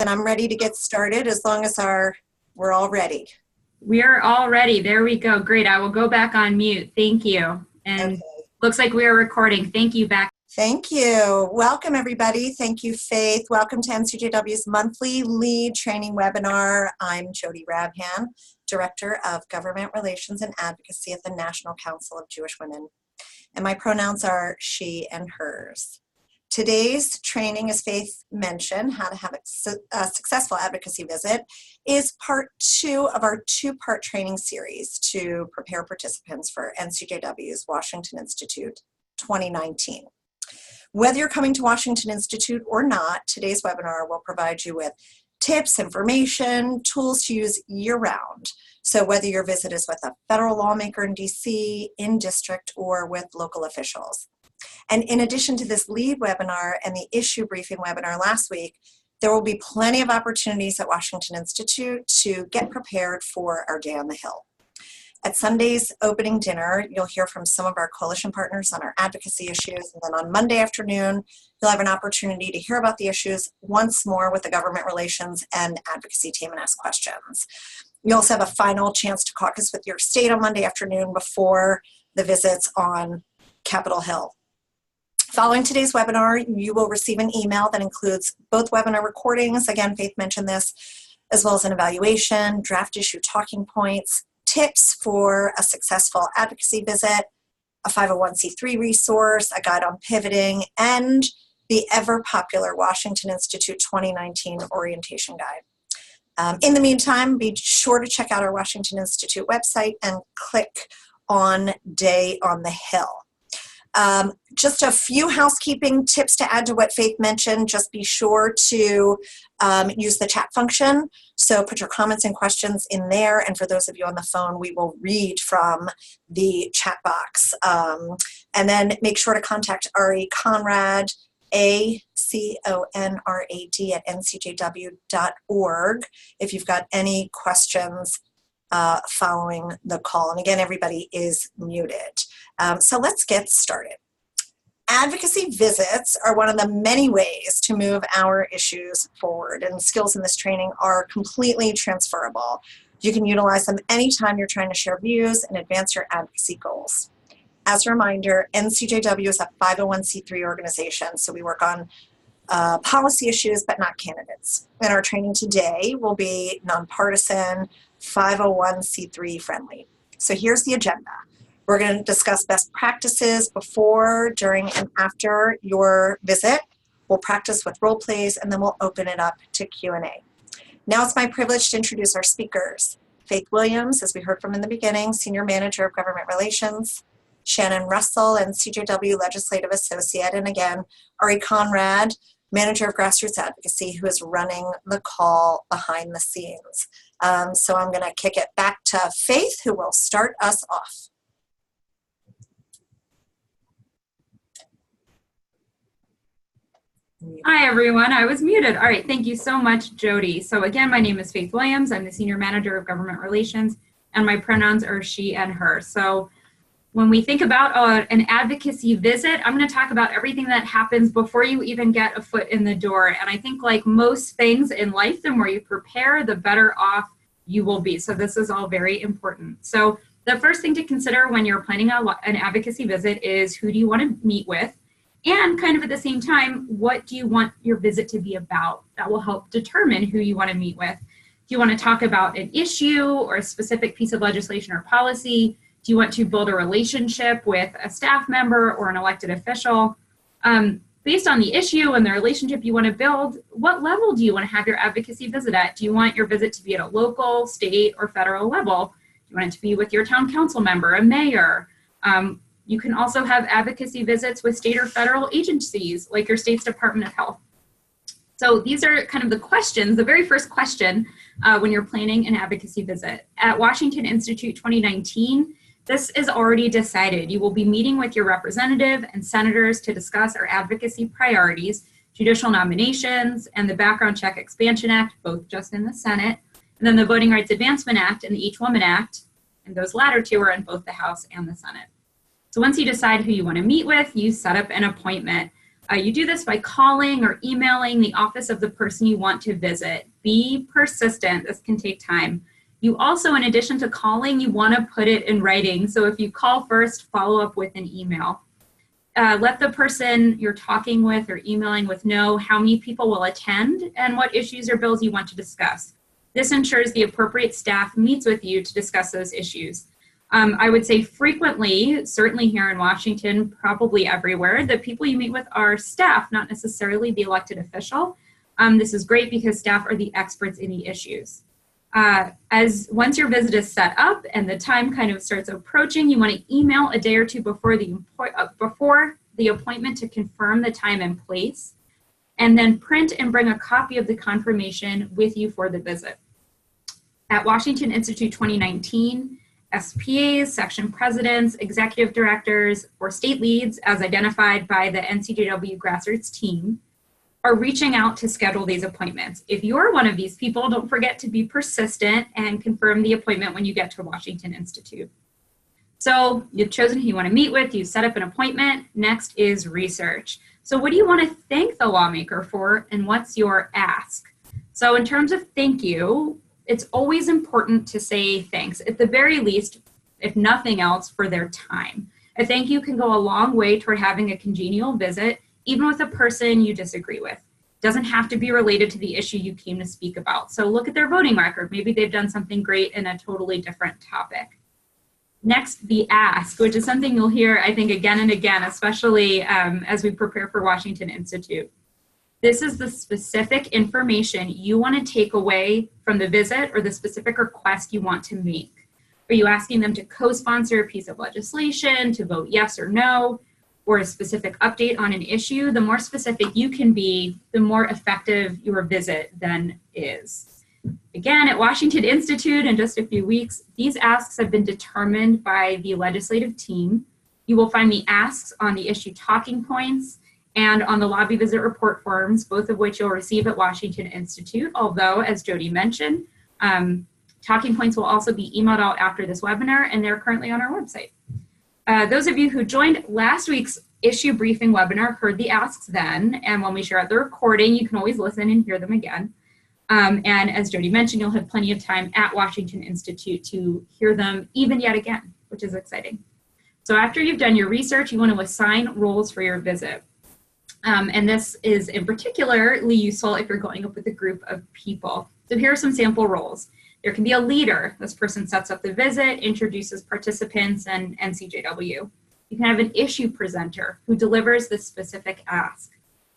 And I'm ready to get started as long as we're all ready. We are all ready. There we go. Great. I will go back on mute. Thank you. And Okay. Looks like we are recording. Thank you, back. Thank you. Welcome, everybody. Thank you, Faith. Welcome to NCJW's monthly lead training webinar. I'm Jody Rabhan, Director of Government Relations and Advocacy at the National Council of Jewish Women. And my pronouns are she and hers. Today's training, as Faith mentioned, how to have a successful advocacy visit, is part 2 of our 2-part training series to prepare participants for NCJW's Washington Institute 2019. Whether you're coming to Washington Institute or not, today's webinar will provide you with tips, information, tools to use year-round. So whether your visit is with a federal lawmaker in DC, in district, or with local officials. And in addition to this lead webinar and the issue briefing webinar last week, there will be plenty of opportunities at Washington Institute to get prepared for our Day on the Hill. At Sunday's opening dinner, you'll hear from some of our coalition partners on our advocacy issues, and then on Monday afternoon, you'll have an opportunity to hear about the issues once more with the government relations and advocacy team and ask questions. You also have a final chance to caucus with your state on Monday afternoon before the visits on Capitol Hill. Following today's webinar, you will receive an email that includes both webinar recordings, again, Faith mentioned this, as well as an evaluation, draft issue talking points, tips for a successful advocacy visit, a 501c3 resource, a guide on pivoting, and the ever popular Washington Institute 2019 orientation guide. In the meantime, be sure to check out our Washington Institute website and click on Day on the Hill. Just a few housekeeping tips to add to what Faith mentioned. Just be sure to use the chat function. So put your comments and questions in there. And for those of you on the phone, we will read from the chat box. And then make sure to contact Ari Conrad, ACONRAD at ncjw.org if you've got any questions following the call. And again, everybody is muted. So let's get started. Advocacy visits are one of the many ways to move our issues forward, and skills in this training are completely transferable. You can utilize them anytime you're trying to share views and advance your advocacy goals. As a reminder, NCJW is a 501c3 organization, so we work on policy issues but not candidates. And our training today will be nonpartisan, 501c3 friendly. So here's the agenda. We're going to discuss best practices before, during, and after your visit. We'll practice with role plays, and then we'll open it up to Q&A. Now it's my privilege to introduce our speakers. Faith Williams, as we heard from in the beginning, Senior Manager of Government Relations. Shannon Russell, NCJW Legislative Associate. And again, Ari Conrad, Manager of Grassroots Advocacy, who is running the call behind the scenes. So I'm going to kick it back to Faith, who will start us off. Hi, everyone. I was muted. All right. Thank you so much, Jody. So again, my name is Faith Williams. I'm the Senior Manager of Government Relations, and my pronouns are she and her. So when we think about an advocacy visit, I'm going to talk about everything that happens before you even get a foot in the door. And I think like most things in life, the more you prepare, the better off you will be. So this is all very important. So the first thing to consider when you're planning an advocacy visit is who do you want to meet with? And kind of at the same time, what do you want your visit to be about? That will help determine who you want to meet with. Do you want to talk about an issue or a specific piece of legislation or policy? Do you want to build a relationship with a staff member or an elected official? Based on the issue and the relationship you want to build, what level do you want to have your advocacy visit at? Do you want your visit to be at a local, state, or federal level? Do you want it to be with your town council member, a mayor? You can also have advocacy visits with state or federal agencies, like your state's Department of Health. So these are kind of the questions, the very first question when you're planning an advocacy visit. At Washington Institute 2019, this is already decided. You will be meeting with your representative and senators to discuss our advocacy priorities, judicial nominations, and the Background Check Expansion Act, both just in the Senate, and then the Voting Rights Advancement Act and the Each Woman Act, and those latter two are in both the House and the Senate. So once you decide who you want to meet with, you set up an appointment. You do this by calling or emailing the office of the person you want to visit. Be persistent. This can take time. You also, in addition to calling, you want to put it in writing. So if you call first, follow up with an email. Let the person you're talking with or emailing with know how many people will attend and what issues or bills you want to discuss. This ensures the appropriate staff meets with you to discuss those issues. I would say frequently, certainly here in Washington, probably everywhere, the people you meet with are staff, not necessarily the elected official. This is great because staff are the experts in the issues. Once your visit is set up and the time kind of starts approaching, you want to email a day or two before the appointment to confirm the time and place, and then print and bring a copy of the confirmation with you for the visit. At Washington Institute 2019, SPAs, section presidents, executive directors, or state leads, as identified by the NCJW grassroots team, are reaching out to schedule these appointments. If you're one of these people, don't forget to be persistent and confirm the appointment when you get to Washington Institute. So you've chosen who you want to meet with, you set up an appointment. Next is research. So what do you want to thank the lawmaker for, and what's your ask? So in terms of thank you, it's always important to say thanks, at the very least, if nothing else, for their time. A thank you can go a long way toward having a congenial visit, even with a person you disagree with. It doesn't have to be related to the issue you came to speak about. So look at their voting record. Maybe they've done something great in a totally different topic. Next, the ask, which is something you'll hear, I think, again and again, especially as we prepare for Washington Institute. This is the specific information you want to take away from the visit or the specific request you want to make. Are you asking them to co-sponsor a piece of legislation, to vote yes or no, or a specific update on an issue? The more specific you can be, the more effective your visit then is. Again, at Washington Institute in just a few weeks, these asks have been determined by the legislative team. You will find the asks on the issue talking points and on the lobby visit report forms, both of which you'll receive at Washington Institute. Although, as Jody mentioned, talking points will also be emailed out after this webinar, and they're currently on our website. Those of you who joined last week's issue briefing webinar heard the asks then, and when we share out the recording, you can always listen and hear them again. And as Jody mentioned, you'll have plenty of time at Washington Institute to hear them even yet again, which is exciting. So after you've done your research, you want to assign roles for your visit. And this is in particularly useful if you're going up with a group of people. So here are some sample roles. There can be a leader. This person sets up the visit, introduces participants and NCJW. You can have an issue presenter who delivers the specific ask,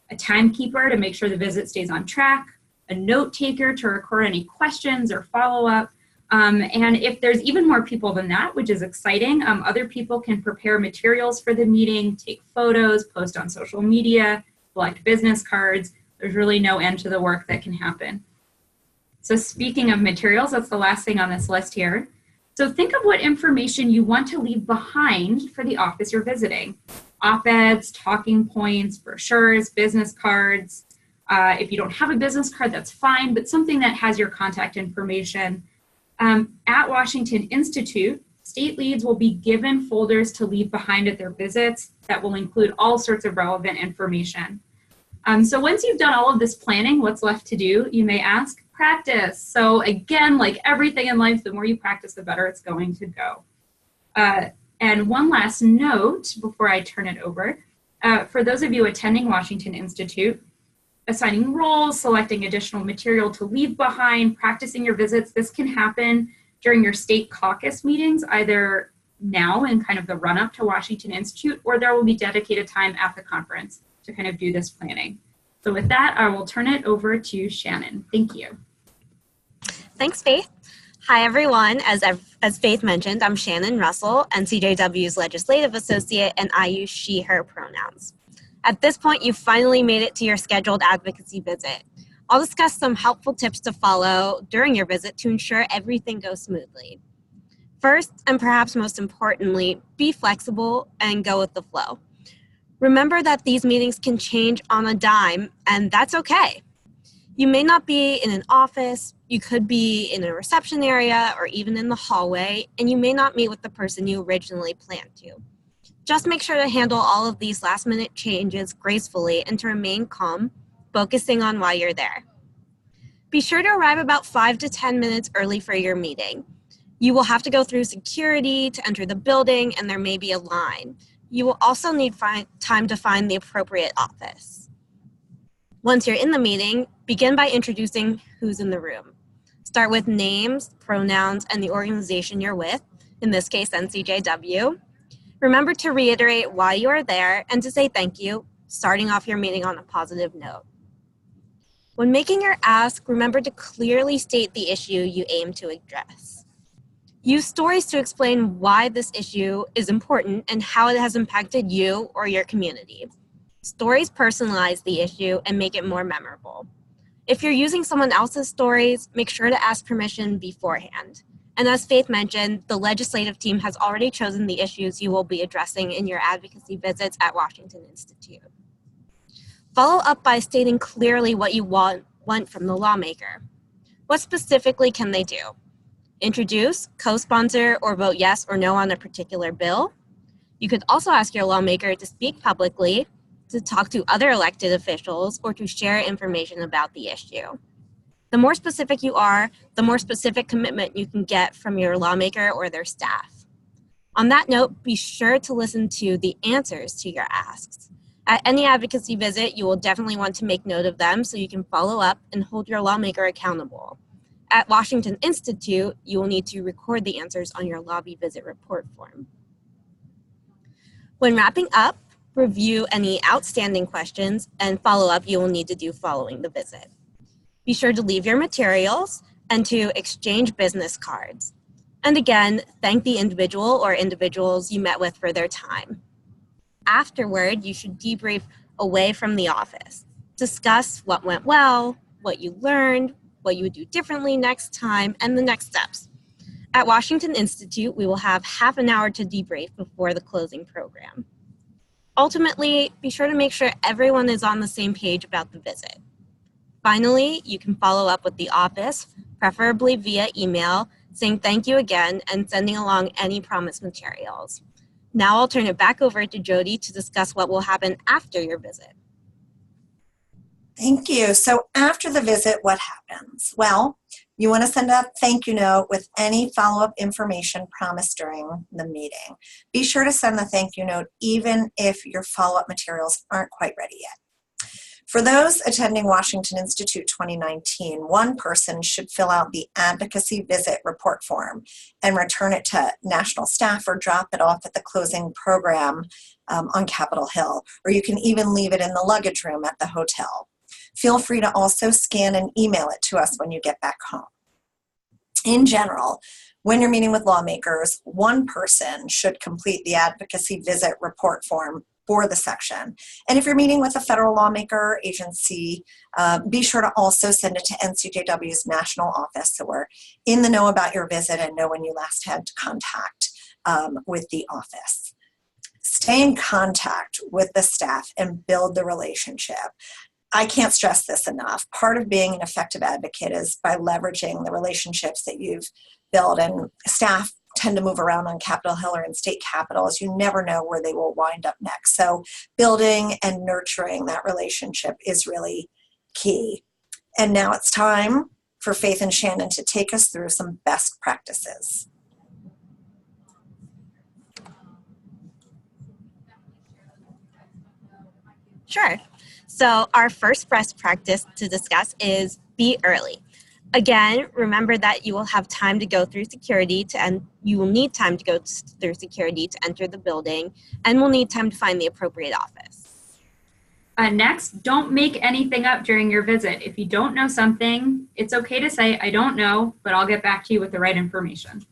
a timekeeper to make sure the visit stays on track, a note taker to record any questions or follow-up. And if there's even more people than that, which is exciting, other people can prepare materials for the meeting, take photos, post on social media, collect business cards. There's really no end to the work that can happen. So speaking of materials, that's the last thing on this list here. So think of what information you want to leave behind for the office you're visiting. Op-eds, talking points, brochures, business cards. If you don't have a business card, that's fine, but something that has your contact information. At Washington Institute, state leads will be given folders to leave behind at their visits that will include all sorts of relevant information. So once you've done all of this planning, what's left to do, you may ask? Practice. So again, like everything in life, the more you practice, the better it's going to go. And one last note before I turn it over. For those of you attending Washington Institute, assigning roles, selecting additional material to leave behind, practicing your visits, this can happen during your state caucus meetings, either now in kind of the run-up to Washington Institute, or there will be dedicated time at the conference to kind of do this planning. So with that, I will turn it over to Shannon. Thank you. Thanks, Faith. Hi, everyone. As Faith mentioned, I'm Shannon Russell, NCJW's Legislative Associate, and I use she, her pronouns. At this point, you've finally made it to your scheduled advocacy visit. I'll discuss some helpful tips to follow during your visit to ensure everything goes smoothly. First, and perhaps most importantly, be flexible and go with the flow. Remember that these meetings can change on a dime, and that's okay. You may not be in an office, you could be in a reception area or even in the hallway, and you may not meet with the person you originally planned to. Just make sure to handle all of these last-minute changes gracefully and to remain calm, focusing on why you're there. Be sure to arrive about 5 to 10 minutes early for your meeting. You will have to go through security to enter the building, and there may be a line. You will also need time to find the appropriate office. Once you're in the meeting, begin by introducing who's in the room. Start with names, pronouns, and the organization you're with, in this case, NCJW. Remember to reiterate why you are there and to say thank you, starting off your meeting on a positive note. When making your ask, remember to clearly state the issue you aim to address. Use stories to explain why this issue is important and how it has impacted you or your community. Stories personalize the issue and make it more memorable. If you're using someone else's stories, make sure to ask permission beforehand. And as Faith mentioned, the legislative team has already chosen the issues you will be addressing in your advocacy visits at Washington Institute. Follow up by stating clearly what you want from the lawmaker. What specifically can they do? Introduce, co-sponsor, or vote yes or no on a particular bill. You could also ask your lawmaker to speak publicly, to talk to other elected officials, or to share information about the issue. The more specific you are, the more specific commitment you can get from your lawmaker or their staff. On that note, be sure to listen to the answers to your asks. At any advocacy visit, you will definitely want to make note of them so you can follow up and hold your lawmaker accountable. At Washington Institute, you will need to record the answers on your lobby visit report form. When wrapping up, review any outstanding questions and follow up you will need to do following the visit. Be sure to leave your materials and to exchange business cards. And again, thank the individual or individuals you met with for their time. Afterward, you should debrief away from the office. Discuss what went well, what you learned, what you would do differently next time, and the next steps. At Washington Institute, we will have half an hour to debrief before the closing program. Ultimately, be sure to make sure everyone is on the same page about the visit. Finally, you can follow up with the office, preferably via email, saying thank you again and sending along any promised materials. Now I'll turn it back over to Jody to discuss what will happen after your visit. Thank you. So after the visit, what happens? Well, you want to send a thank you note with any follow-up information promised during the meeting. Be sure to send the thank you note even if your follow-up materials aren't quite ready yet. For those attending Washington Institute 2019, one person should fill out the advocacy visit report form and return it to national staff or drop it off at the closing program on Capitol Hill, or you can even leave it in the luggage room at the hotel. Feel free to also scan and email it to us when you get back home. In general, when you're meeting with lawmakers, one person should complete the advocacy visit report form for the section. And if you're meeting with a federal lawmaker or agency, be sure to also send it to NCJW's national office so we're in the know about your visit and know when you last had contact with the office. Stay in contact with the staff and build the relationship. I can't stress this enough. Part of being an effective advocate is by leveraging the relationships that you've built, and staff tend to move around on Capitol Hill or in state capitals. You never know where they will wind up next. So building and nurturing that relationship is really key. And now it's time for Faith and Shannon to take us through some best practices. Sure. So our first best practice to discuss is be early. Again, remember that you will have time to go through security you will need time to go through security to enter the building, and will need time to find the appropriate office. Next, don't make anything up during your visit. If you don't know something, it's okay to say, I don't know, but I'll get back to you with the right information.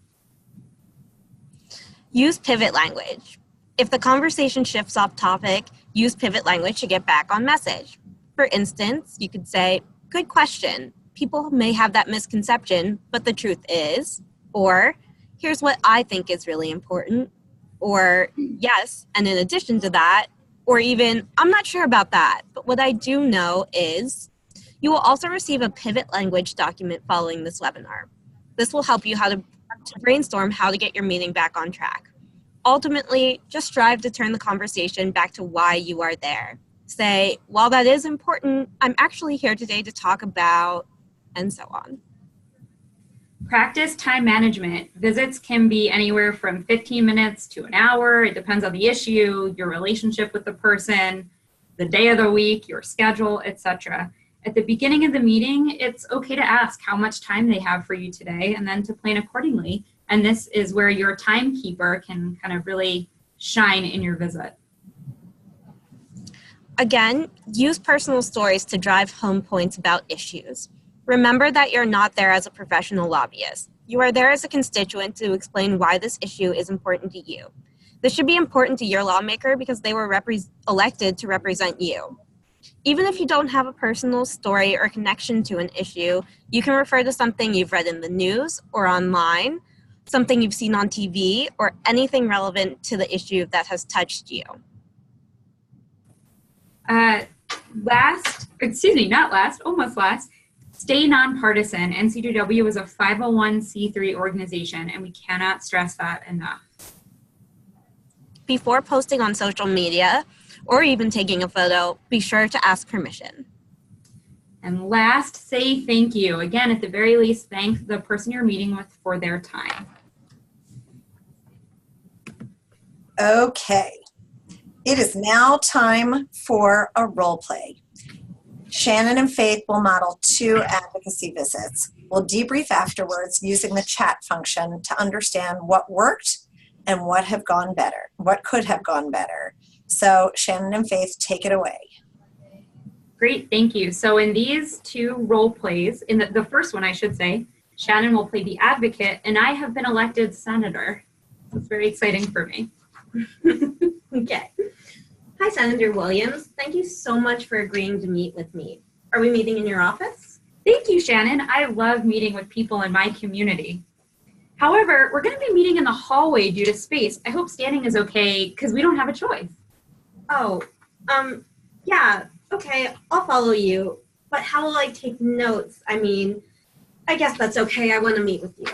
Use pivot language. If the conversation shifts off topic, use pivot language to get back on message. For instance, you could say, good question. People may have that misconception, but the truth is, or here's what I think is really important, or yes, and in addition to that, or even, I'm not sure about that, but what I do know is. You will also receive a pivot language document following this webinar. This will help you to brainstorm how to get your meeting back on track. ultimately, just strive to turn the conversation back to why you are there. Say, while that is important, I'm actually here today to talk about, and so on. Practice time management. Visits can be anywhere from 15 minutes to an hour. It depends on the issue, your relationship with the person, the day of the week, your schedule, etc. At the beginning of the meeting, it's okay to ask how much time they have for you today and then to plan accordingly. And this is where your timekeeper can kind of really shine in your visit. Again, use personal stories to drive home points about issues. Remember that you're not there as a professional lobbyist. You are there as a constituent to explain why this issue is important to you. This should be important to your lawmaker because they were elected to represent you. Even if you don't have a personal story or connection to an issue, you can refer to something you've read in the news or online, something you've seen on TV, or anything relevant to the issue that has touched you. Almost last, stay nonpartisan. NCJW is a 501c3 organization, and we cannot stress that enough. Before posting on social media, or even taking a photo, be sure to ask permission. And last, say thank you. Again, at the very least, thank the person you're meeting with for their time. Okay, it is now time for a role play. Shannon and Faith will model 2 advocacy visits. We'll debrief afterwards using the chat function to understand what worked and what could have gone better. So Shannon and Faith, take it away. Great, thank you. So in these 2 role plays, in the first one I should say, Shannon will play the advocate and I have been elected senator. It's very exciting for me. Okay. Hi, Senator Williams. Thank you so much for agreeing to meet with me. Are we meeting in your office? Thank you, Shannon. I love meeting with people in my community. However, we're going to be meeting in the hallway due to space. I hope standing is okay because we don't have a choice. Oh, yeah, okay, I'll follow you. But how will I take notes? I mean, I guess that's okay. I want to meet with you.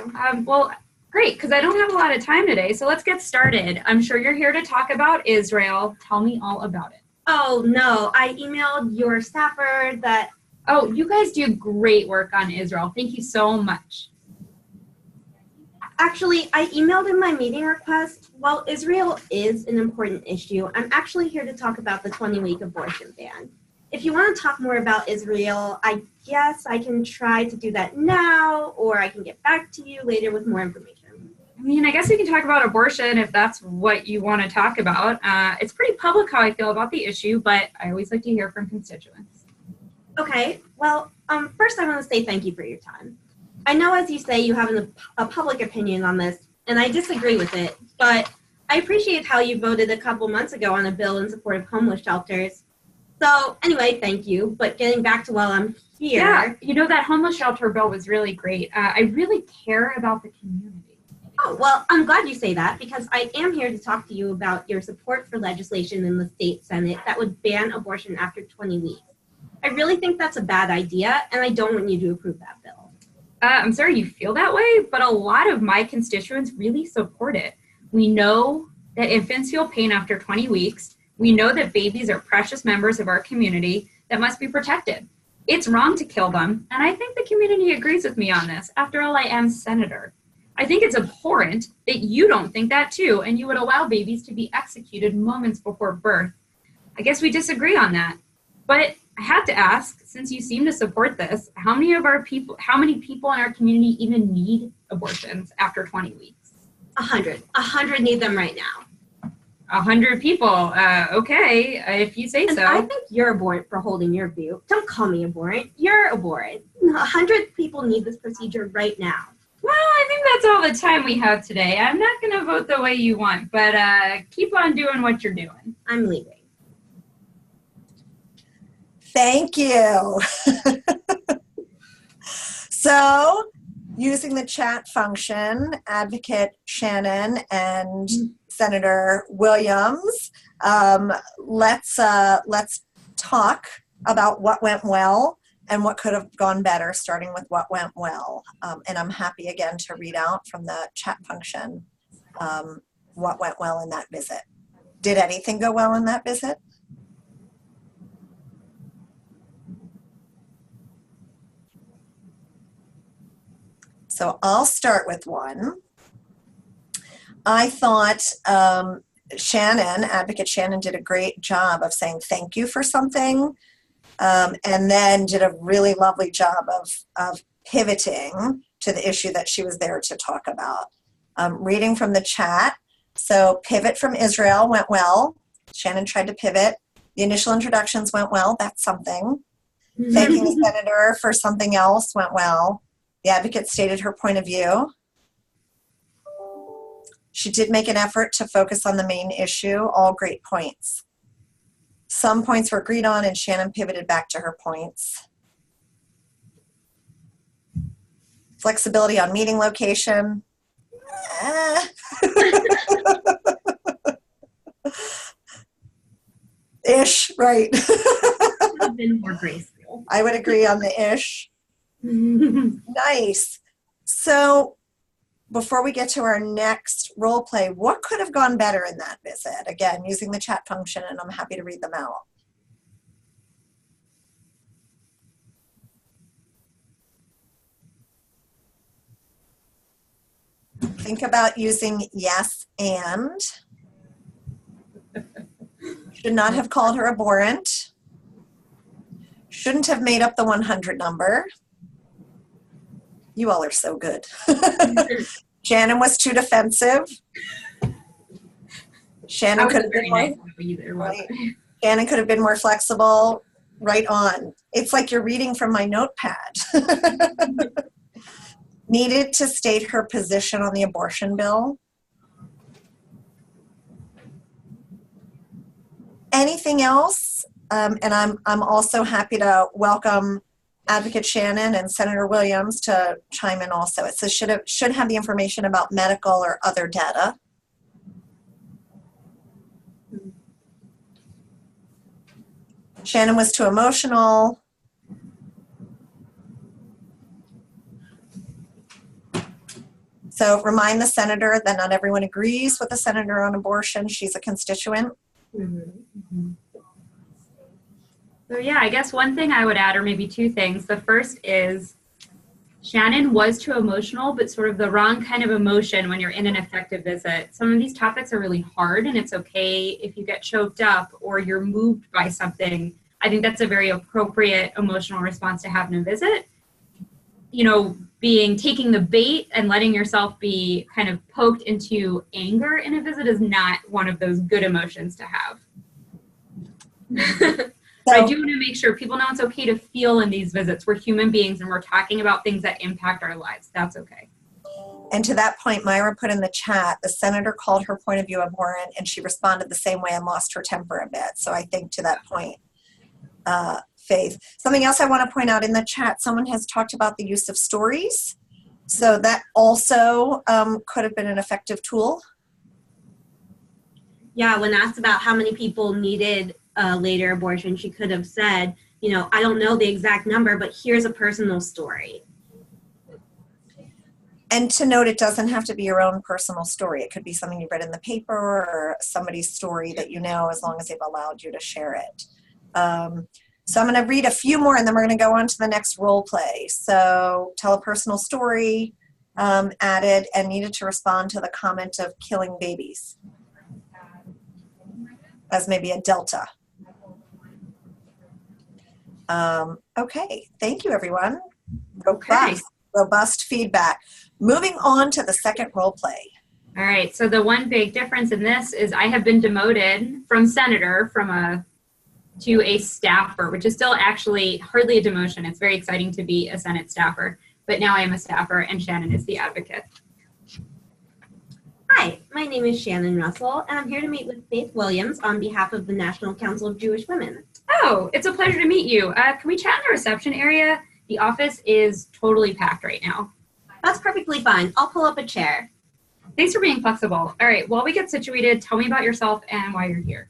Well, great, because I don't have a lot of time today, so let's get started. I'm sure you're here to talk about Israel. Tell me all about it. Oh, no, I emailed your staffer that... Oh, you guys do great work on Israel. Thank you so much. Actually, I emailed in my meeting request. While Israel is an important issue, I'm actually here to talk about the 20-week abortion ban. If you want to talk more about Israel, I guess I can try to do that now, or I can get back to you later with more information. I mean, I guess we can talk about abortion if that's what you want to talk about. It's pretty public how I feel about the issue, but I always like to hear from constituents. Okay, well, first I want to say thank you for your time. I know, as you say, you have a public opinion on this, and I disagree with it, but I appreciate how you voted a couple months ago on a bill in support of homeless shelters. So anyway, thank you, but getting back to while I'm here. Yeah, you know, that homeless shelter bill was really great. I really care about the community. Oh, well, I'm glad you say that because I am here to talk to you about your support for legislation in the state Senate that would ban abortion after 20 weeks. I really think that's a bad idea, and I don't want you to approve that bill. I'm sorry you feel that way, but a lot of my constituents really support it. We know that infants feel pain after 20 weeks. We know that babies are precious members of our community that must be protected. It's wrong to kill them, and I think the community agrees with me on this. After all, I am senator. I think it's abhorrent that you don't think that too, and you would allow babies to be executed moments before birth. I guess we disagree on that. But I have to ask, since you seem to support this, how many people in our community even need abortions after 20 weeks? 100. 100 need them right now. 100 people. Okay, if you say And so. I think you're abhorrent for holding your view. Don't call me abhorrent. You're abhorrent. 100 people need this procedure right now. Well, I think that's all the time we have today. I'm not going to vote the way you want, but keep on doing what you're doing. I'm leaving. Thank you. So, using the chat function, Advocate Shannon and Senator Williams, let's talk about what went well and what could have gone better, starting with what went well. And I'm happy again to read out from the chat function what went well in that visit. Did anything go well in that visit? So I'll start with one. I thought Shannon, Advocate Shannon, did a great job of saying thank you for something, and then did a really lovely job of pivoting to the issue that she was there to talk about. Reading from the chat, so pivot from Israel went well. Shannon tried to pivot. The initial introductions went well. That's something. Thanking the senator for something else went well. The advocate stated her point of view. She did make an effort to focus on the main issue. All great points. Some points were agreed on, and Shannon pivoted back to her points. Flexibility on meeting location. Ish, right. Could have been more graceful. I would agree on the ish. Nice. So before we get to our next role play, what could have gone better in that visit? Again, using the chat function, and I'm happy to read them out. Think about using yes and. Should not have called her abhorrent. Shouldn't have made up the 100 number. You all are so good. Shannon was too defensive. Shannon could have been more, right. Shannon could have been more flexible. Right on. It's like you're reading from my notepad. Needed to state her position on the abortion bill. Anything else? And I'm also happy to welcome Advocate Shannon and Senator Williams to chime in also. It says should have the information about medical or other data. Shannon was too emotional. So remind the senator that not everyone agrees with the senator on abortion. She's a constituent. Mm-hmm. So yeah, I guess one thing I would add, or maybe two things. The first is Shannon was too emotional, but sort of the wrong kind of emotion when you're in an effective visit. Some of these topics are really hard, and it's okay if you get choked up or you're moved by something. I think that's a very appropriate emotional response to have in a visit. You know, taking the bait and letting yourself be kind of poked into anger in a visit is not one of those good emotions to have. But I do want to make sure people know it's okay to feel in these visits. We're human beings and we're talking about things that impact our lives. That's okay. And to that point, Myra put in the chat, the senator called her point of view abhorrent, and she responded the same way and lost her temper a bit. So I think to that point, Faith. Something else I want to point out in the chat, someone has talked about the use of stories. So that also could have been an effective tool. Yeah, when asked about how many people needed later abortion, she could have said, you know, I don't know the exact number, but here's a personal story. And to note, it doesn't have to be your own personal story. It could be something you read in the paper or somebody's story that you know, as long as they've allowed you to share it. So I'm going to read a few more, and then we're going to go on to the next role play. So tell a personal story, added, and needed to respond to the comment of killing babies as maybe a delta. Okay, thank you, everyone. Robust feedback. Moving on to the second role play. All right, so the one big difference in this is I have been demoted from senator to a staffer, which is still actually hardly a demotion. It's very exciting to be a Senate staffer, but now I am a staffer and Shannon is the advocate. Hi, my name is Shannon Russell, and I'm here to meet with Faith Williams on behalf of the National Council of Jewish Women. Oh, it's a pleasure to meet you. Can we chat in the reception area? The office is totally packed right now. That's perfectly fine. I'll pull up a chair. Thanks for being flexible. All right, while we get situated, tell me about yourself and why you're here.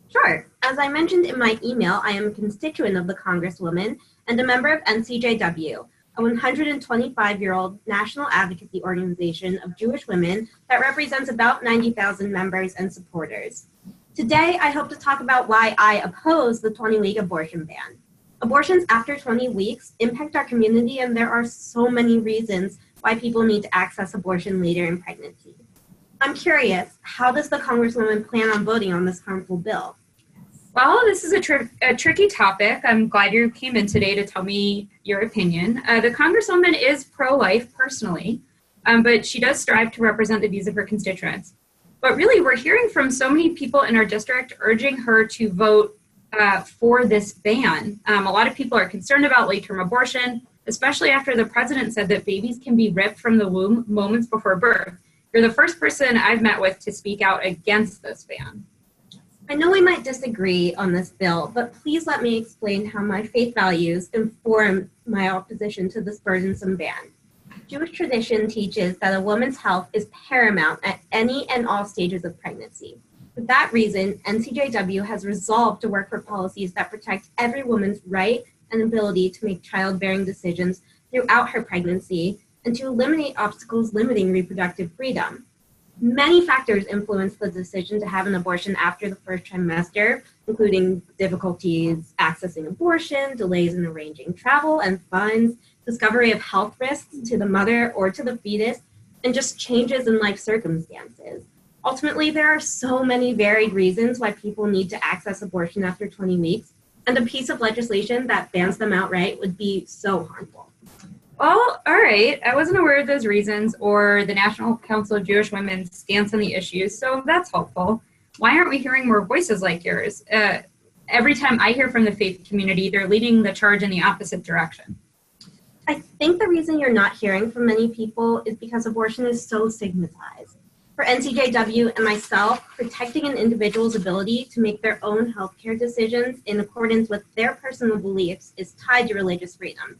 Sure. As I mentioned in my email, I am a constituent of the Congresswoman and a member of NCJW. a 125-year-old national advocacy organization of Jewish women that represents about 90,000 members and supporters. Today, I hope to talk about why I oppose the 20-week abortion ban. Abortions after 20 weeks impact our community, and there are so many reasons why people need to access abortion later in pregnancy. I'm curious, how does the Congresswoman plan on voting on this harmful bill? Well, this is a tricky topic. I'm glad you came in today to tell me your opinion. The Congresswoman is pro-life personally, but she does strive to represent the views of her constituents. But really, we're hearing from so many people in our district urging her to vote for this ban. A lot of people are concerned about late-term abortion, especially after the president said that babies can be ripped from the womb moments before birth. You're the first person I've met with to speak out against this ban. I know we might disagree on this bill, but please let me explain how my faith values inform my opposition to this burdensome ban. Jewish tradition teaches that a woman's health is paramount at any and all stages of pregnancy. For that reason, NCJW has resolved to work for policies that protect every woman's right and ability to make childbearing decisions throughout her pregnancy and to eliminate obstacles limiting reproductive freedom. Many factors influence the decision to have an abortion after the first trimester, including difficulties accessing abortion, delays in arranging travel and funds, discovery of health risks to the mother or to the fetus, and just changes in life circumstances. Ultimately, there are so many varied reasons why people need to access abortion after 20 weeks, and a piece of legislation that bans them outright would be so harmful. Well, all right. I wasn't aware of those reasons or the National Council of Jewish Women's stance on the issues, so that's helpful. Why aren't we hearing more voices like yours? Every time I hear from the faith community, they're leading the charge in the opposite direction. I think the reason you're not hearing from many people is because abortion is so stigmatized. For NCJW and myself, protecting an individual's ability to make their own healthcare decisions in accordance with their personal beliefs is tied to religious freedom.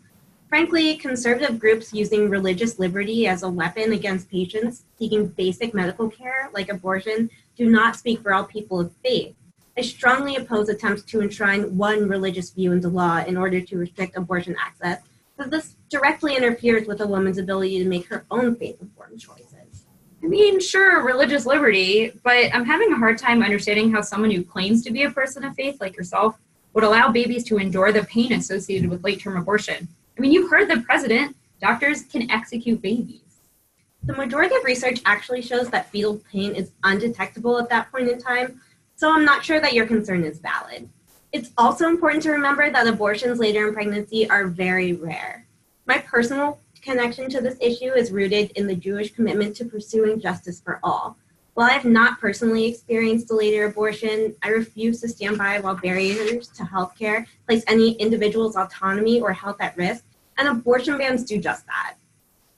Frankly, conservative groups using religious liberty as a weapon against patients seeking basic medical care, like abortion, do not speak for all people of faith. I strongly oppose attempts to enshrine one religious view into law in order to restrict abortion access, because this directly interferes with a woman's ability to make her own faith-informed choices. I mean, sure, religious liberty, but I'm having a hard time understanding how someone who claims to be a person of faith, like yourself, would allow babies to endure the pain associated with late-term abortion. I mean, you've heard the president, doctors can execute babies. The majority of research actually shows that fetal pain is undetectable at that point in time, so I'm not sure that your concern is valid. It's also important to remember that abortions later in pregnancy are very rare. My personal connection to this issue is rooted in the Jewish commitment to pursuing justice for all. While I have not personally experienced a later abortion, I refuse to stand by while barriers to healthcare place any individual's autonomy or health at risk, and abortion bans do just that.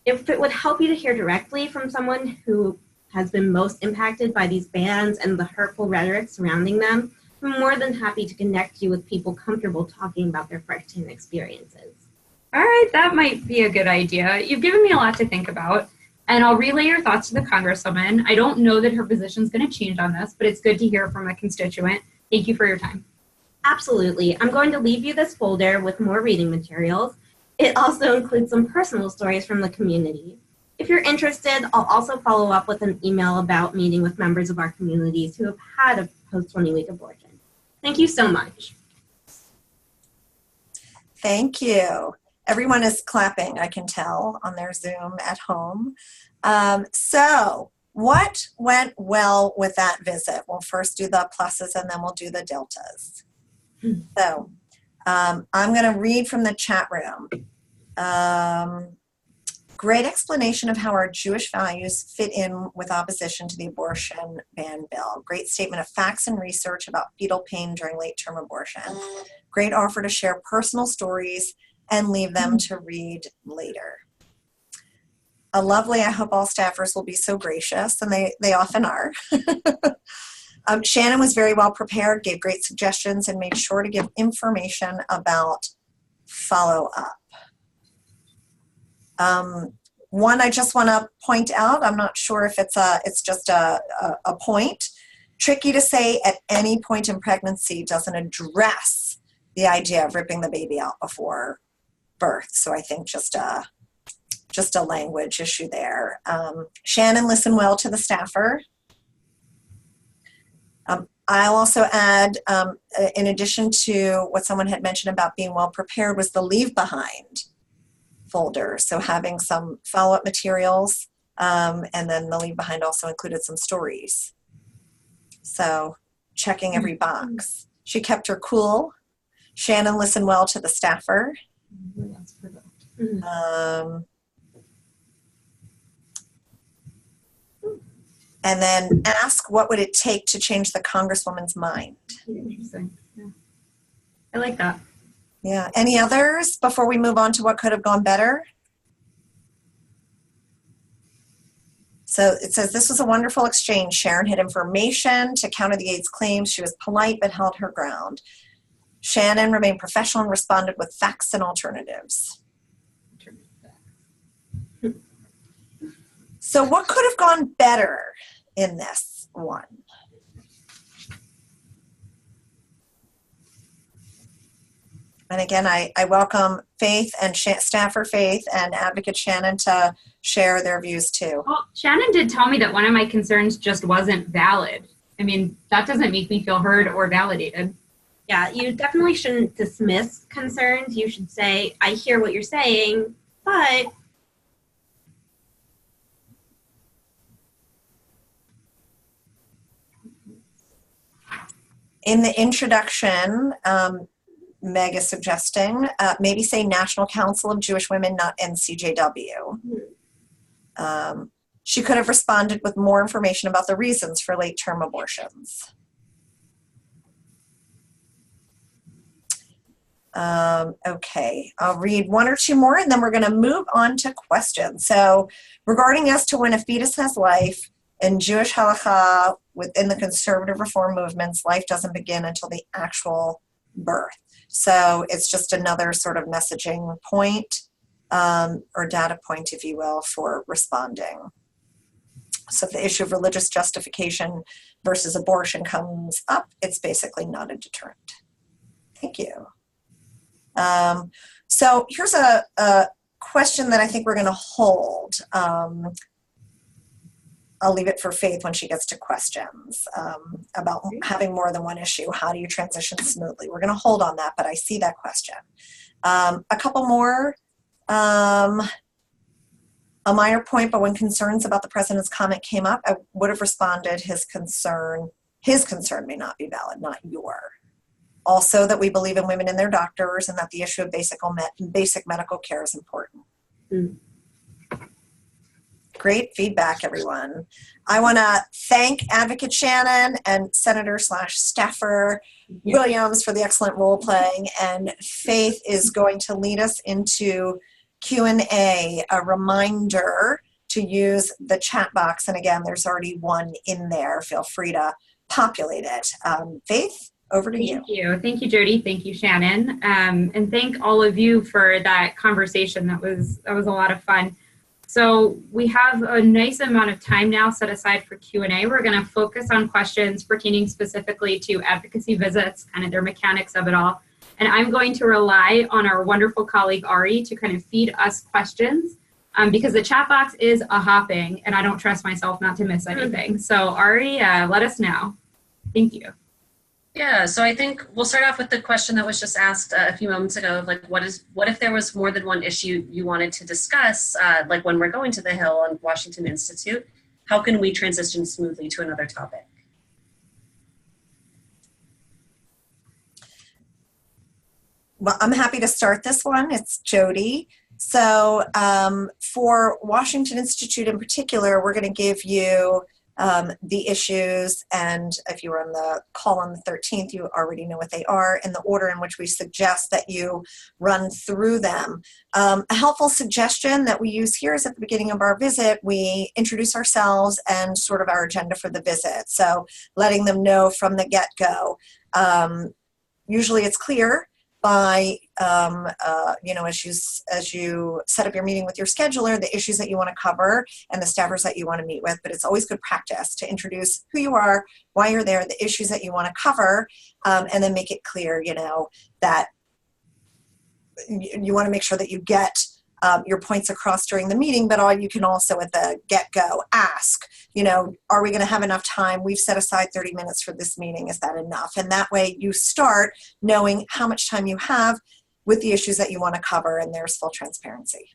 If it would help you to hear directly from someone who has been most impacted by these bans and the hurtful rhetoric surrounding them, I'm more than happy to connect you with people comfortable talking about their firsthand experiences. All right, that might be a good idea. You've given me a lot to think about, and I'll relay your thoughts to the Congresswoman. I don't know that her position is going to change on this, but it's good to hear from a constituent. Thank you for your time. Absolutely. I'm going to leave you this folder with more reading materials. It also includes some personal stories from the community. If you're interested, I'll also follow up with an email about meeting with members of our communities who have had a post-20-week abortion. Thank you so much. Thank you. Everyone is clapping, I can tell, on their Zoom at home. So what went well with that visit? We'll first do the pluses and then we'll do the deltas. So I'm going to read from the chat room. Great explanation of how our Jewish values fit in with opposition to the abortion ban bill. Great statement of facts and research about fetal pain during late-term abortion. Great offer to share personal stories and leave them to read later. Lovely. I hope all staffers will be so gracious, and they often are. Shannon was very well prepared, gave great suggestions, and made sure to give information about follow-up. One I just want to point out, I'm not sure if it's just a point. Tricky to say at any point in pregnancy doesn't address the idea of ripping the baby out before birth. So I think just a language issue there. Shannon, listen well to the staffer. I'll also add, in addition to what someone had mentioned about being well prepared, was the leave behind folder. So having some follow-up materials, and then the leave behind also included some stories. So checking every box. She kept her cool. Shannon listened well to the staffer. And then ask, what would it take to change the Congresswoman's mind? Interesting. Yeah. I like that. Yeah. Any others before we move on to what could have gone better? So it says, this was a wonderful exchange. Sharon had information to counter the aide's claims. She was polite but held her ground. Shannon remained professional and responded with facts and alternatives. So what could have gone better in this one? And again, I welcome Faith and staffer Faith and advocate Shannon to share their views too. Well, Shannon did tell me that one of my concerns just wasn't valid. I mean, that doesn't make me feel heard or validated. Yeah, you definitely shouldn't dismiss concerns. You should say, I hear what you're saying, but in the introduction, Meg is suggesting maybe say National Council of Jewish Women, not NCJW. She could have responded with more information about the reasons for late-term abortions. Okay, I'll read one or two more and then we're going to move on to questions. So regarding as to when a fetus has life, in Jewish halakha, within the conservative reform movements, life doesn't begin until the actual birth. So it's just another sort of messaging point, or data point, if you will, for responding. So if the issue of religious justification versus abortion comes up, it's basically not a deterrent. Thank you. So here's a question that I think we're going to hold. I'll leave it for Faith when she gets to questions about having more than one issue. How do you transition smoothly? We're going to hold on that, but I see that question. A couple more. A minor point, but when concerns about the president's comment came up, I would have responded his concern may not be valid, not your. Also, that we believe in women and their doctors and that the issue of basic medical care is important. Great feedback, everyone. I want to thank Advocate Shannon and Senator/Staffer Williams for the excellent role playing, and Faith is going to lead us into Q&A. A reminder to use the chat box, and again, there's already one in there. Feel free to populate it. Faith, over to you. Thank you. Thank you, Jody. Thank you, Shannon. And thank all of you for that conversation. That was a lot of fun. So we have a nice amount of time now set aside for Q&A. We're going to focus on questions pertaining specifically to advocacy visits, kind of their mechanics of it all. And I'm going to rely on our wonderful colleague, Ari, to kind of feed us questions because the chat box is a hopping and I don't trust myself not to miss anything. So Ari, let us know. Thank you. Yeah, so I think we'll start off with the question that was just asked a few moments ago, like what if there was more than one issue you wanted to discuss, like when we're going to the Hill and Washington Institute, how can we transition smoothly to another topic? Well, I'm happy to start this one. It's Jody. So for Washington Institute in particular, we're going to give you the issues, and if you were on the call on the 13th, you already know what they are, in the order in which we suggest that you run through them. A helpful suggestion that we use here is at the beginning of our visit, we introduce ourselves and sort of our agenda for the visit. So letting them know from the get-go. Usually it's clear by, as you set up your meeting with your scheduler, the issues that you want to cover and the staffers that you want to meet with. But it's always good practice to introduce who you are, why you're there, the issues that you want to cover, and then make it clear, that you want to make sure that you get your points across during the meeting, but you can also at the get-go ask, are we going to have enough time? We've set aside 30 minutes for this meeting. Is that enough? And that way you start knowing how much time you have with the issues that you want to cover, and there's full transparency.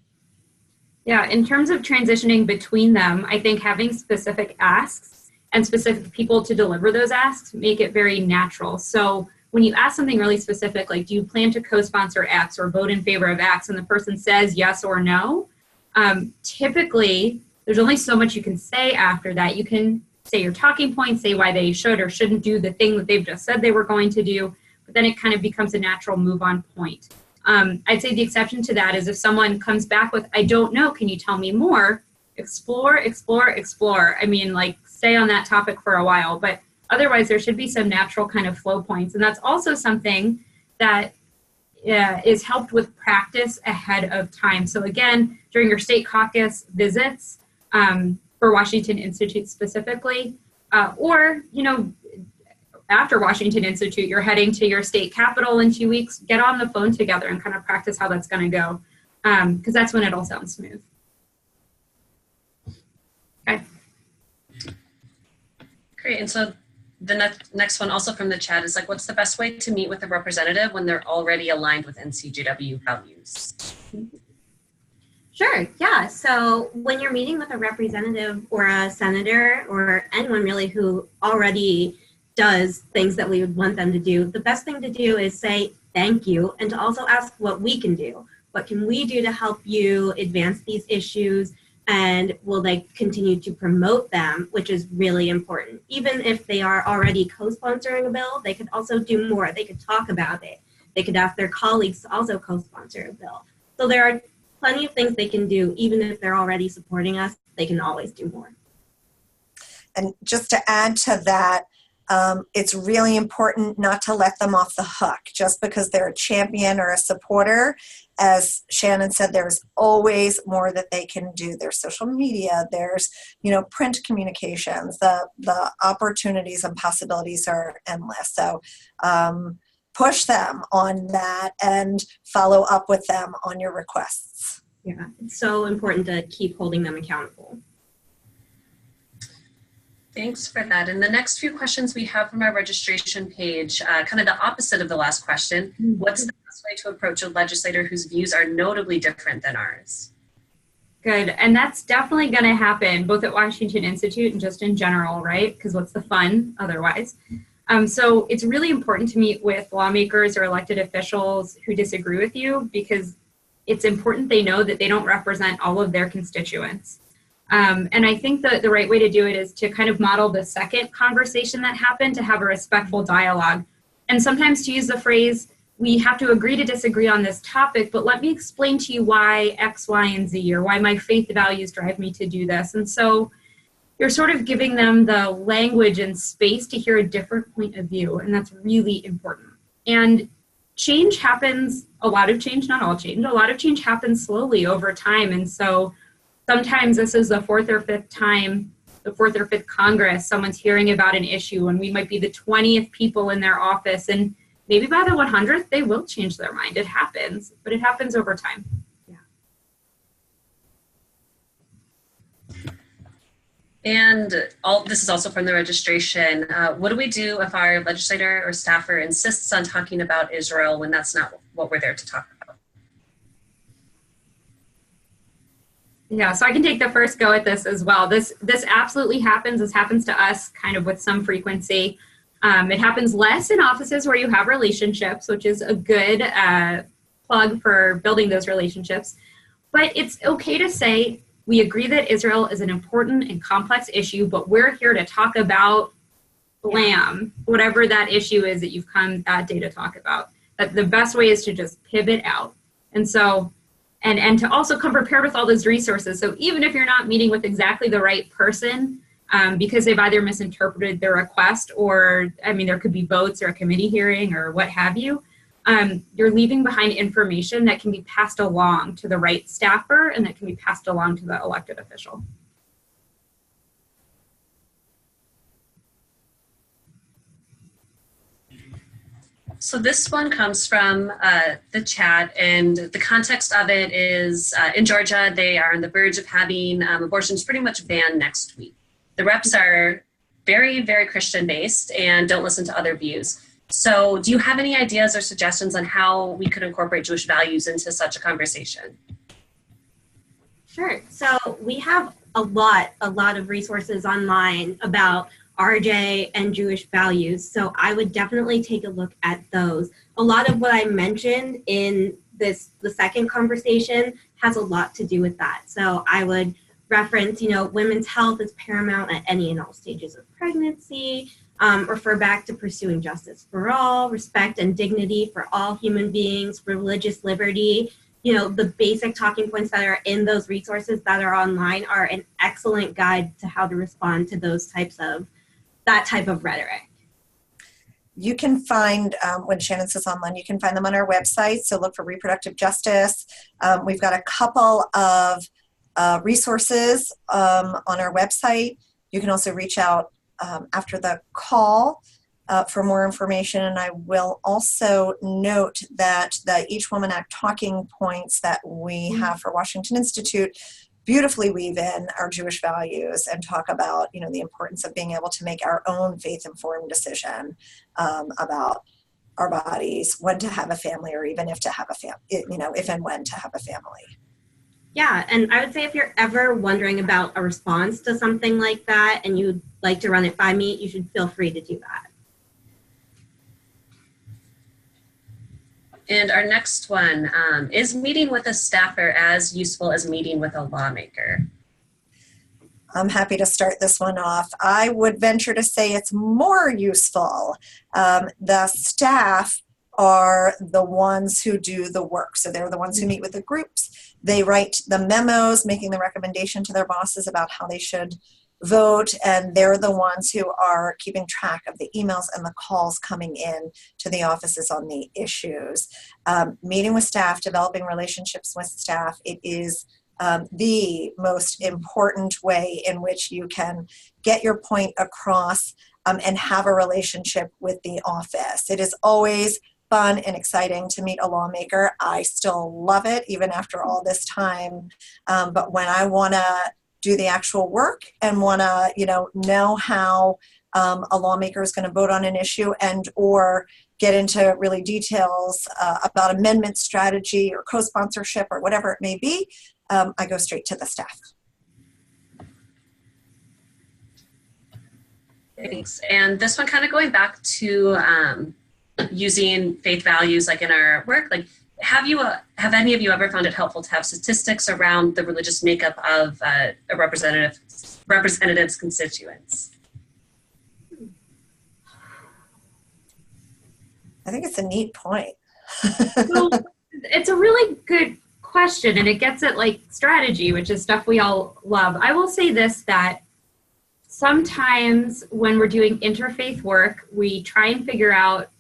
Yeah, in terms of transitioning between them, I think having specific asks and specific people to deliver those asks make it very natural. So when you ask something really specific, like do you plan to co-sponsor X or vote in favor of X, and the person says yes or no, typically there's only so much you can say after that. You can say your talking points, say why they should or shouldn't do the thing that they've just said they were going to do, but then it kind of becomes a natural move on point. I'd say the exception to that is if someone comes back with, I don't know, can you tell me more? Explore, explore, explore. I mean, like, stay on that topic for a while, but otherwise there should be some natural kind of flow points. And that's also something that is helped with practice ahead of time. So again, during your state caucus visits for Washington Institute specifically, or, after Washington Institute, you're heading to your state capital in 2 weeks, get on the phone together and kind of practice how that's going to go, because that's when it all sounds smooth. Okay. Great. And so the next one also from the chat is like, what's the best way to meet with a representative when they're already aligned with NCJW values? Sure, yeah. So when you're meeting with a representative or a senator or anyone really who already does things that we would want them to do, the best thing to do is say thank you, and to also ask what we can do. What can we do to help you advance these issues, and will they continue to promote them, which is really important. Even if they are already co-sponsoring a bill, they could also do more. They could talk about it. They could ask their colleagues to also co-sponsor a bill. So there are plenty of things they can do. Even if they're already supporting us, they can always do more. And just to add to that, it's really important not to let them off the hook just because they're a champion or a supporter. As Shannon said, there's always more that they can do. There's social media, there's, print communications, the opportunities and possibilities are endless. So push them on that and follow up with them on your requests. Yeah, it's so important to keep holding them accountable. Thanks for that. And the next few questions we have from our registration page, kind of the opposite of the last question. What's the best way to approach a legislator whose views are notably different than ours? Good. And that's definitely going to happen both at Washington Institute and just in general, right? Because what's the fun otherwise? So it's really important to meet with lawmakers or elected officials who disagree with you, because it's important they know that they don't represent all of their constituents. And I think that the right way to do it is to kind of model the second conversation that happened, to have a respectful dialogue. And sometimes to use the phrase, we have to agree to disagree on this topic, but let me explain to you why X, Y, and Z, or why my faith values drive me to do this. And so you're sort of giving them the language and space to hear a different point of view, and that's really important. And change happens, a lot of change, not all change, a lot of change happens slowly over time. And so sometimes this is the fourth or fifth Congress, someone's hearing about an issue, and we might be the 20th people in their office, and maybe by the 100th, they will change their mind. It happens, but it happens over time. Yeah. And this is also from the registration. What do we do if our legislator or staffer insists on talking about Israel when that's not what we're there to talk about? Yeah, so I can take the first go at this as well. This absolutely happens. This happens to us kind of with some frequency. It happens less in offices where you have relationships, which is a good plug for building those relationships. But it's okay to say, we agree that Israel is an important and complex issue, but we're here to talk about blam, whatever that issue is that you've come that day to talk about. That the best way is to just pivot out. And so, and to also come prepared with all those resources. So even if you're not meeting with exactly the right person, because they've either misinterpreted their request, or, I mean, there could be votes or a committee hearing or what have you, you're leaving behind information that can be passed along to the right staffer and that can be passed along to the elected official. So this one comes from the chat, and the context of it is in Georgia, they are on the verge of having abortions pretty much banned next week. The reps are very, very Christian-based and don't listen to other views. So do you have any ideas or suggestions on how we could incorporate Jewish values into such a conversation? Sure. So we have a lot of resources online about RJ and Jewish values. So I would definitely take a look at those. A lot of what I mentioned in the second conversation has a lot to do with that. So I would reference, women's health is paramount at any and all stages of pregnancy. Refer back to pursuing justice for all, respect and dignity for all human beings, religious liberty. The basic talking points that are in those resources that are online are an excellent guide to how to respond to that type of rhetoric. You can find, when Shannon says online, you can find them on our website. So look for reproductive justice. We've got a couple of resources on our website. You can also reach out after the call for more information. And I will also note that the Each Woman Act talking points that we have for Washington Institute beautifully weave in our Jewish values and talk about, the importance of being able to make our own faith-informed decision about our bodies, when to have a family, or even if to have a family, if and when to have a family. Yeah, and I would say if you're ever wondering about a response to something like that and you'd like to run it by me, you should feel free to do that. And our next one, is meeting with a staffer as useful as meeting with a lawmaker? I'm happy to start this one off. I would venture to say it's more useful. The staff are the ones who do the work. So they're the ones who meet with the groups. They write the memos, making the recommendation to their bosses about how they should vote, and they're the ones who are keeping track of the emails and the calls coming in to the offices on the issues. Meeting with staff, developing relationships with staff, it is the most important way in which you can get your point across and have a relationship with the office. It is always fun and exciting to meet a lawmaker. I still love it even after all this time. But when I want to do the actual work and want to, know how a lawmaker is going to vote on an issue and or get into really details about amendment strategy or co-sponsorship or whatever it may be, I go straight to the staff. Thanks. And this one kind of going back to using faith values like in our work, like have any of you ever found it helpful to have statistics around the religious makeup of a representative's constituents? I think it's a neat point. Well, it's a really good question, and it gets at strategy, which is stuff we all love. I will say this, that sometimes when we're doing interfaith work, we try and figure out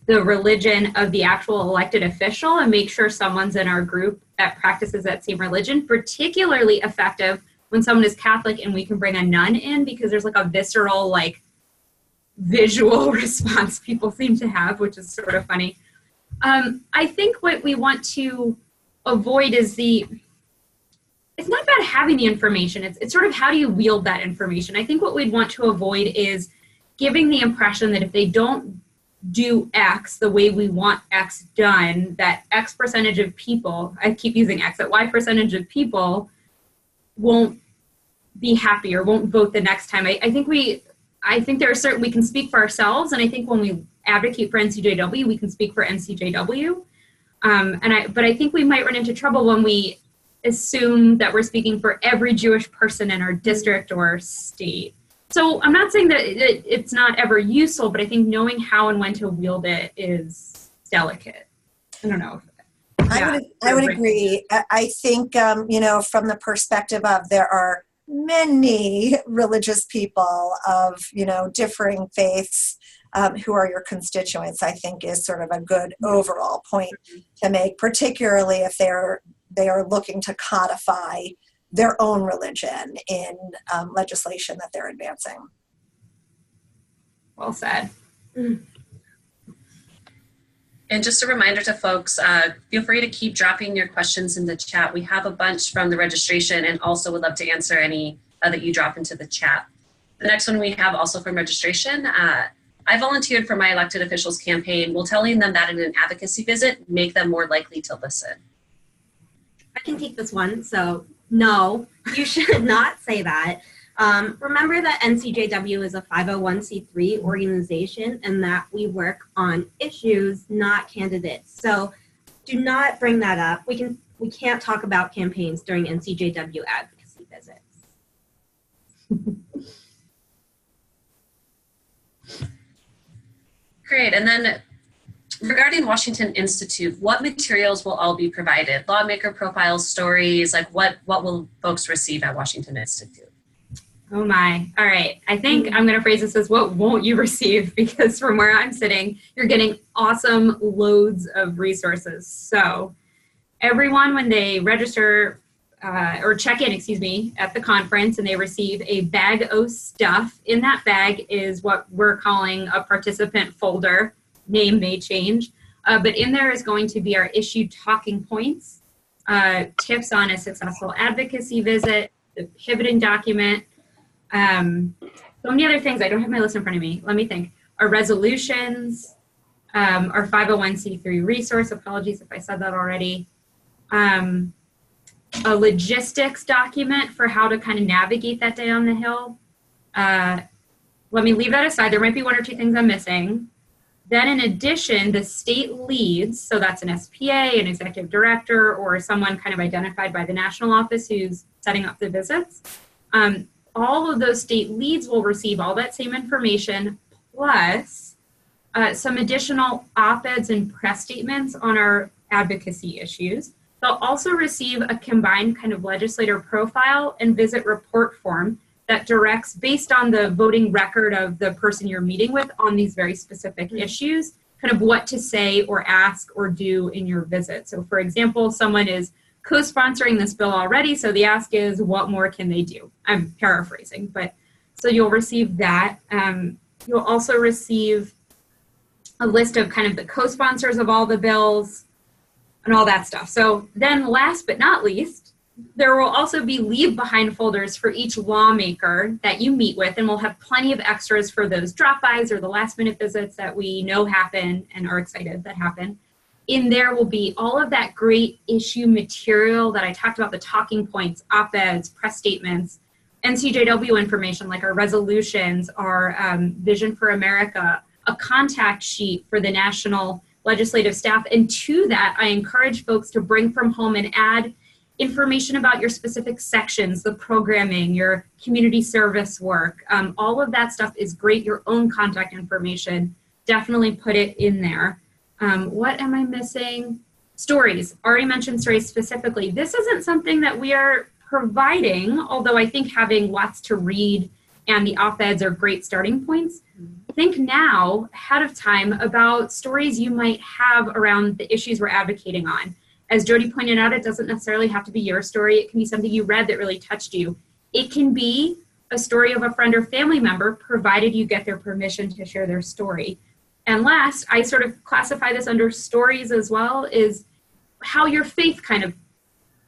the religion of the actual elected official and make sure someone's in our group that practices that same religion. Particularly effective when someone is Catholic and we can bring a nun in, because there's a visceral, visual response people seem to have, which is sort of funny. I think what we want to avoid is it's not about having the information, it's sort of how do you wield that information. I think what we'd want to avoid is giving the impression that if they don't do X the way we want X done, that X percentage of people, I keep using X, that Y percentage of people won't be happy or won't vote the next time. I think there are certain, we can speak for ourselves, and I think when we advocate for NCJW, we can speak for NCJW. But I think we might run into trouble when we assume that we're speaking for every Jewish person in our district or state. So I'm not saying that it's not ever useful, but I think knowing how and when to wield it is delicate. I don't know. I would agree. I think, from the perspective of there are many religious people of, differing faiths who are your constituents, I think is sort of a good overall point to make, particularly if they are looking to codify their own religion in legislation that they're advancing. Well said. And just a reminder to folks, feel free to keep dropping your questions in the chat. We have a bunch from the registration and also would love to answer any that you drop into the chat. The next one we have also from registration. I volunteered for my elected officials campaign. Will telling them that in an advocacy visit make them more likely to listen? I can take this one. So no, you should not say that. Remember that NCJW is a 501c3 organization and that we work on issues, not candidates. So do not bring that up. We can't talk about campaigns during NCJW advocacy visits. Great. And then regarding Washington Institute, what materials will all be provided? Lawmaker profiles, stories, like what will folks receive at Washington Institute? Oh my. All right. I think I'm going to phrase this as what won't you receive? Because from where I'm sitting, you're getting awesome loads of resources. So everyone, when they register or check in, at the conference and they receive a bag of stuff, in that bag is what we're calling a participant folder. Name may change, but in there is going to be our issue talking points, tips on a successful advocacy visit, the pivoting document, so many other things. I don't have my list in front of me. Let me think. Our resolutions, our 501c3 resource, apologies if I said that already, a logistics document for how to kind of navigate that day on the Hill. Let me leave that aside. There might be one or two things I'm missing. Then in addition, the state leads, so that's an SPA, an executive director, or someone kind of identified by the national office who's setting up the visits. All of those state leads will receive all that same information, plus some additional op-eds and press statements on our advocacy issues. They'll also receive a combined kind of legislator profile and visit report form that directs, based on the voting record of the person you're meeting with on these very specific issues, kind of what to say or ask or do in your visit. So for example, someone is co-sponsoring this bill already, so the ask is, what more can they do? I'm paraphrasing, but so you'll receive that. You'll also receive a list of kind of the co-sponsors of all the bills and all that stuff. So then last but not least, there will also be leave behind folders for each lawmaker that you meet with, and we'll have plenty of extras for those drop-bys or the last minute visits that we know happen and are excited that happen. In there will be all of that great issue material that I talked about, the talking points, op-eds, press statements, NCJW information like our resolutions, our Vision for America, a contact sheet for the national legislative staff. And to that, I encourage folks to bring from home and add information about your specific sections, the programming, your community service work. All of that stuff is great. Your own contact information, definitely put it in there. What am I missing? Stories. Already mentioned stories specifically. This isn't something that we are providing, although I think having lots to read and the op-eds are great starting points. Think now, ahead of time, about stories you might have around the issues we're advocating on. As Jody pointed out, it doesn't necessarily have to be your story. It can be something you read that really touched you. It can be a story of a friend or family member, provided you get their permission to share their story. And last, I sort of classify this under stories as well, is how your faith kind of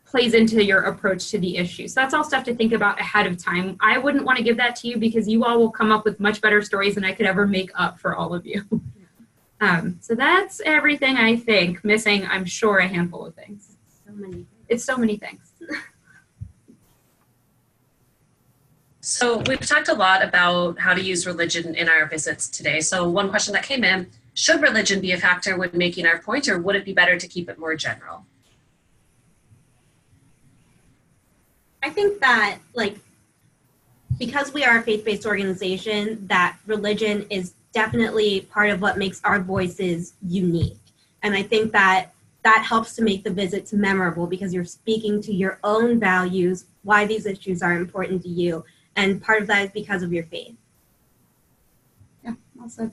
plays into your approach to the issue. So that's all stuff to think about ahead of time. I wouldn't want to give that to you because you all will come up with much better stories than I could ever make up for all of you. So that's everything I think. Missing, I'm sure, a handful of things. It's so many things. So we've talked a lot about how to use religion in our visits today. So one question that came in, should religion be a factor when making our point, or would it be better to keep it more general? I think that, because we are a faith-based organization, that religion is definitely part of what makes our voices unique. And I think that helps to make the visits memorable because you're speaking to your own values, why these issues are important to you. And part of that is because of your faith. Yeah, well said.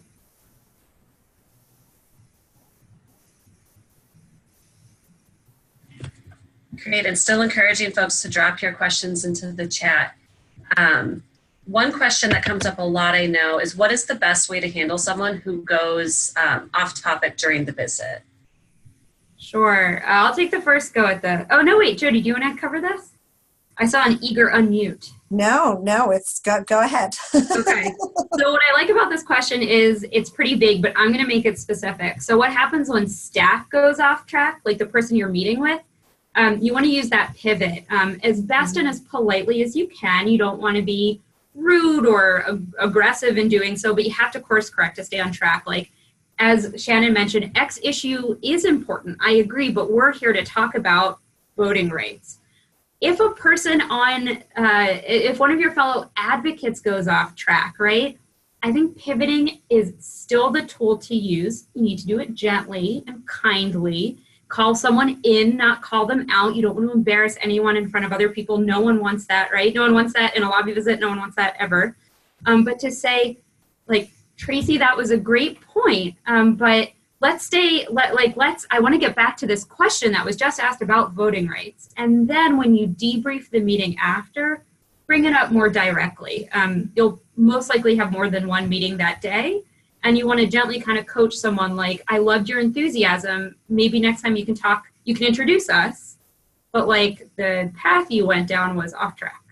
Great, and still encouraging folks to drop your questions into the chat. one question that comes up a lot, I know, is what is the best way to handle someone who goes off topic during the visit? Sure. I'll take the first go at the. Oh, no, wait, Jody, do you want to cover this? I saw an eager unmute. No, it's go ahead. Okay. So what I like about this question is it's pretty big, but I'm going to make it specific. So what happens when staff goes off track, like the person you're meeting with? You want to use that pivot as best and as politely as you can. You don't want to be rude or aggressive in doing so, but you have to course correct to stay on track. Like, as Shannon mentioned, X issue is important. I agree, but we're here to talk about voting rights. If a person if one of your fellow advocates goes off track, right? I think pivoting is still the tool to use. You need to do it gently and kindly. Call someone in, not call them out. You don't want to embarrass anyone in front of other people. No one wants that, right? No one wants that in a lobby visit. No one wants that ever. But to say, like, Tracy, that was a great point, but I want to get back to this question that was just asked about voting rights. And then when you debrief the meeting after, bring it up more directly. You'll most likely have more than one meeting that day. And you want to gently kind of coach someone like, I loved your enthusiasm. Maybe next time you can introduce us, but like the path you went down was off track.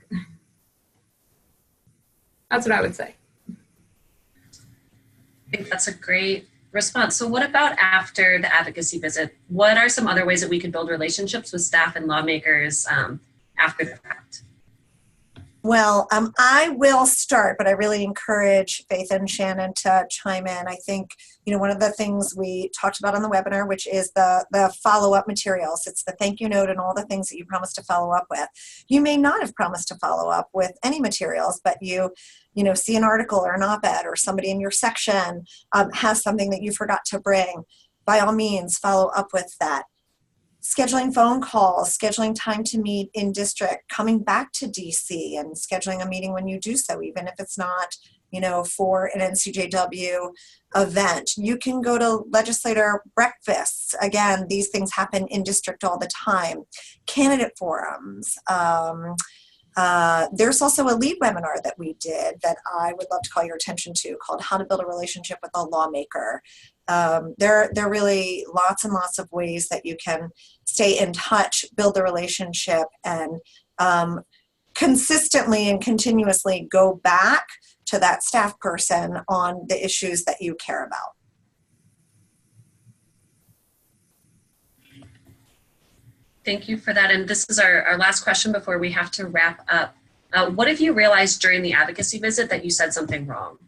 That's what I would say. I think that's a great response. So what about after the advocacy visit? What are some other ways that we could build relationships with staff and lawmakers after the fact? Well, I will start, but I really encourage Faith and Shannon to chime in. I think, one of the things we talked about on the webinar, which is the follow-up materials. It's the thank you note and all the things that you promised to follow up with. You may not have promised to follow up with any materials, but you see an article or an op-ed or somebody in your section has something that you forgot to bring. By all means, follow up with that. Scheduling phone calls, scheduling time to meet in district, coming back to DC and scheduling a meeting when you do so, even if it's not, for an NCJW event. You can go to legislator breakfasts. Again, these things happen in district all the time. Candidate forums. There's also a lead webinar that we did that I would love to call your attention to called How to Build a Relationship with a Lawmaker. There are really lots and lots of ways that you can stay in touch, build the relationship, and consistently and continuously go back to that staff person on the issues that you care about. Thank you for that. And this is our last question before we have to wrap up. What have you realized during the advocacy visit that you said something wrong?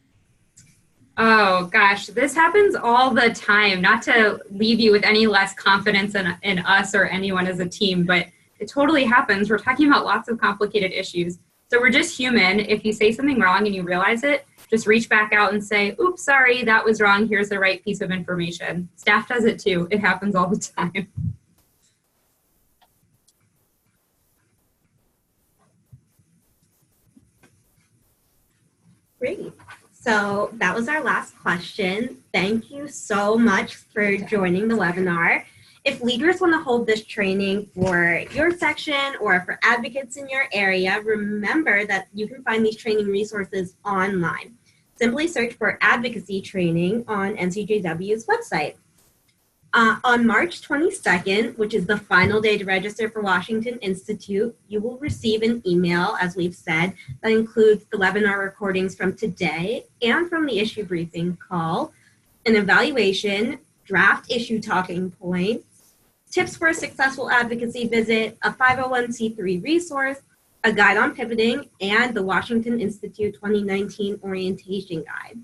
Oh gosh, this happens all the time. Not to leave you with any less confidence in us or anyone as a team, but it totally happens. We're talking about lots of complicated issues. So we're just human. If you say something wrong and you realize it, just reach back out and say, oops, sorry, that was wrong. Here's the right piece of information. Staff does it too. It happens all the time. Great. So that was our last question. Thank you so much for joining the webinar. If leaders want to hold this training for your section or for advocates in your area, remember that you can find these training resources online. Simply search for advocacy training on NCJW's website. On March 22nd, which is the final day to register for Washington Institute, you will receive an email, as we've said, that includes the webinar recordings from today and from the issue briefing call, an evaluation, draft issue talking points, tips for a successful advocacy visit, a 501c3 resource, a guide on pivoting, and the Washington Institute 2019 orientation guide.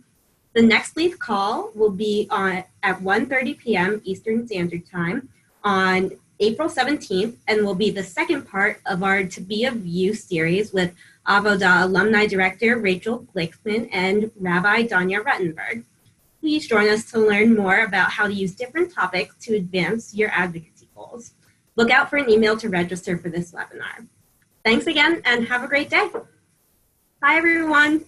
The next LEAF call will be at 1:30 p.m. Eastern Standard Time on April 17th and will be the second part of our To Be of You series with Avoda Alumni Director Rachel Glicksman and Rabbi Danya Ruttenberg. Please join us to learn more about how to use different topics to advance your advocacy goals. Look out for an email to register for this webinar. Thanks again and have a great day. Bye, everyone.